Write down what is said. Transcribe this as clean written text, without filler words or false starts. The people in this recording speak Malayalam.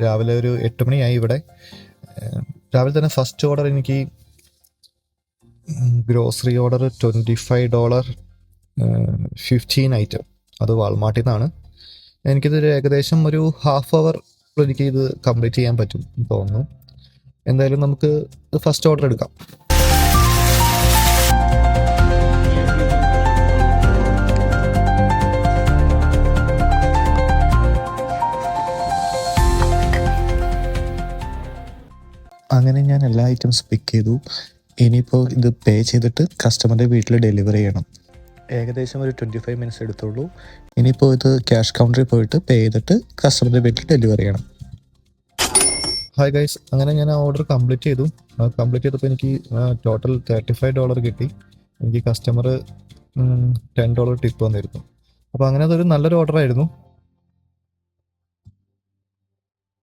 രാവിലെ ഒരു 8 മണിയായി ഇവിടെ. രാവിലെ തന്നെ ഫസ്റ്റ് ഓർഡർ എനിക്ക് ഗ്രോസറി ഓർഡർ $25, 15 ഐറ്റം. അത് വാൾമാർട്ടിൽ നിന്നാണ്. എനിക്കിതൊരു ഏകദേശം ഒരു ഹാഫ് അവർ എനിക്ക് ഇത് കംപ്ലീറ്റ് ചെയ്യാൻ പറ്റും എന്ന് തോന്നുന്നു. എന്തായാലും നമുക്ക് ഫസ്റ്റ് ഓർഡർ എടുക്കാം. അങ്ങനെ ഞാൻ എല്ലാ ഐറ്റംസ് പിക്ക് ചെയ്തു. ഇനിയിപ്പോൾ ഇത് പേ ചെയ്തിട്ട് കസ്റ്റമറുടെ വീട്ടിൽ ഡെലിവറി ചെയ്യണം. ഏകദേശം ഒരു 25 മിനിറ്റ്സ് എടുത്തുള്ളൂ. ഇനിയിപ്പോൾ ഇത് ക്യാഷ് കൗണ്ടറിൽ പോയിട്ട് പേ ചെയ്തിട്ട് കസ്റ്റമറുടെ വീട്ടിൽ ഡെലിവറി ചെയ്യണം. ഹായ് ഗൈസ്, അങ്ങനെ ഞാൻ ആ ഓർഡർ കംപ്ലീറ്റ് ചെയ്തു. കംപ്ലീറ്റ് ചെയ്തപ്പോൾ എനിക്ക് ടോട്ടൽ $35 കിട്ടി. എനിക്ക് കസ്റ്റമർ $10 ടിപ്പ് വന്നിരുന്നു. അപ്പോൾ അങ്ങനെ അതൊരു നല്ലൊരു ഓർഡർ ആയിരുന്നു.